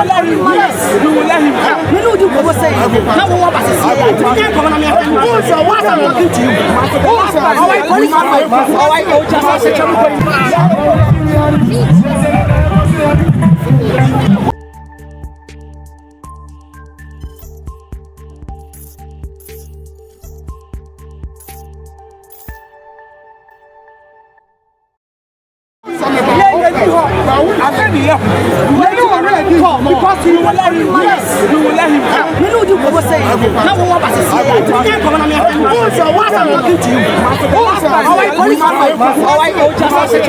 let him. Yes, we will let him. We know you go say. Now we want to see. I can't come on. What I'm talking to you. All right, police. All right, go just say because you will let him. Yes, you will let him. We know you go say. Now we want to see. I can't come on. What I'm talking to you. All right, police. All right, go just say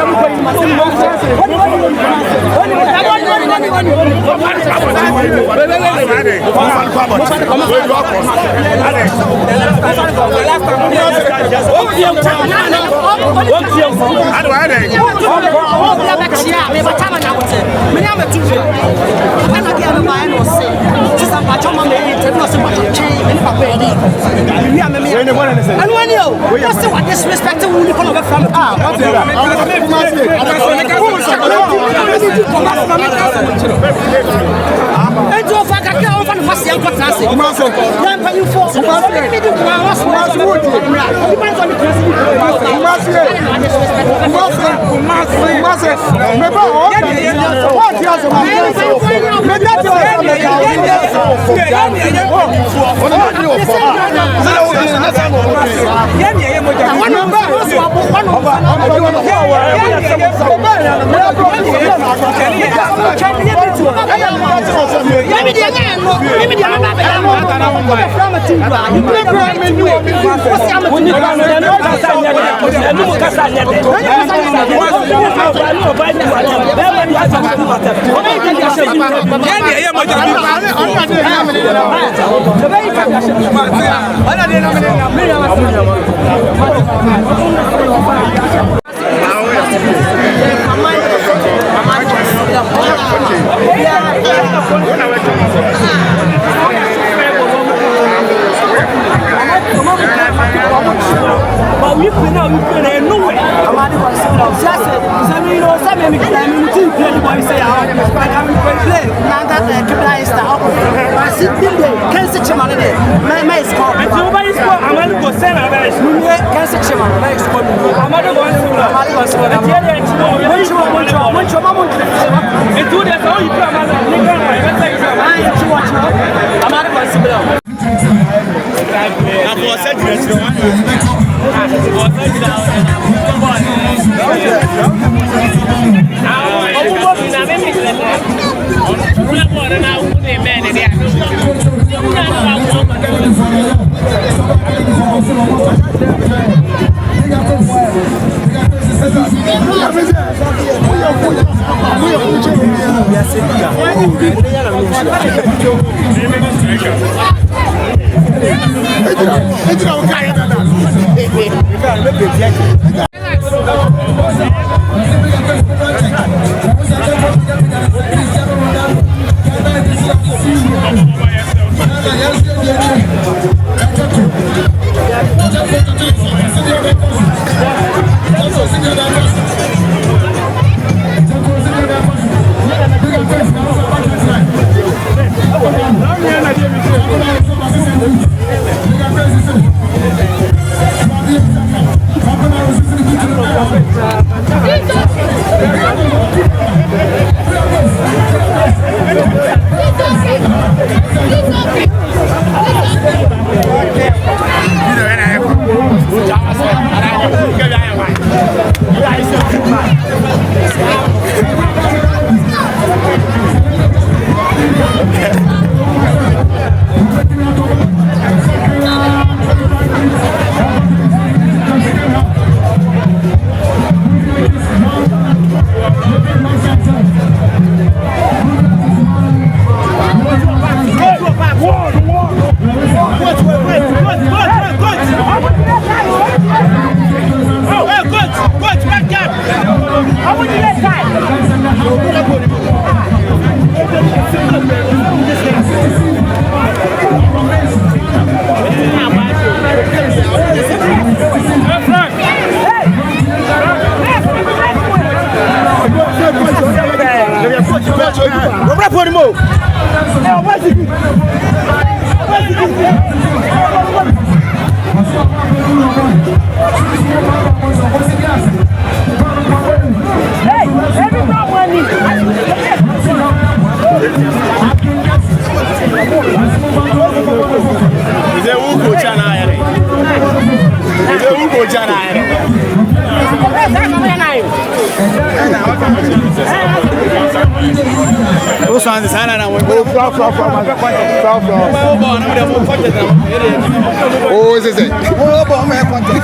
Oh, is it? Oh, but my content.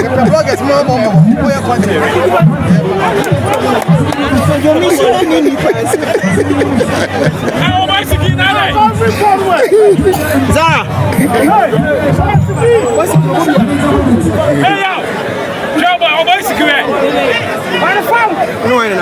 The blog is more content. Your mission is Zara. Hey, yo. Joe, I'm going to go. Where the phone? No, I don't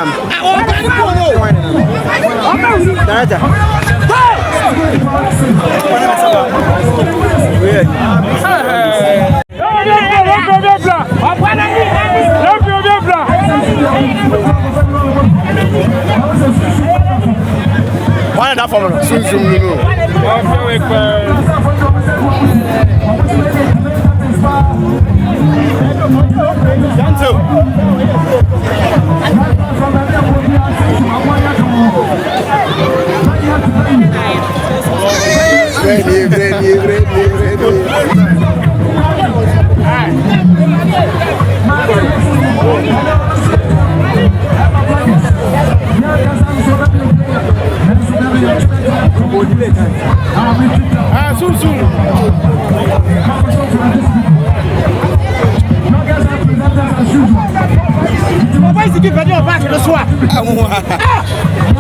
why that for Sunsum, you know? Sunsum. Why is he giving you back to the swap?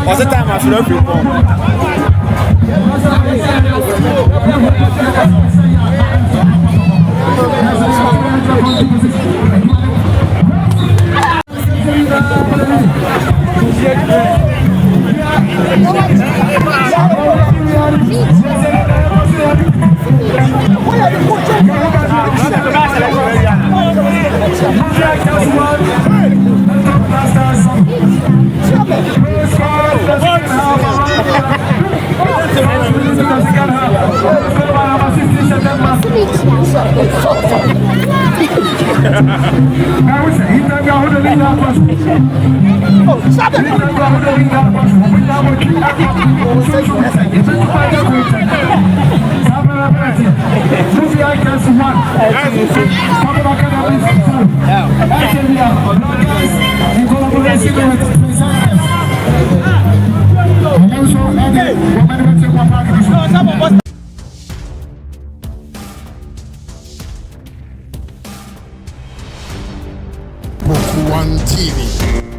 What's the time I should have been born? Poku TV.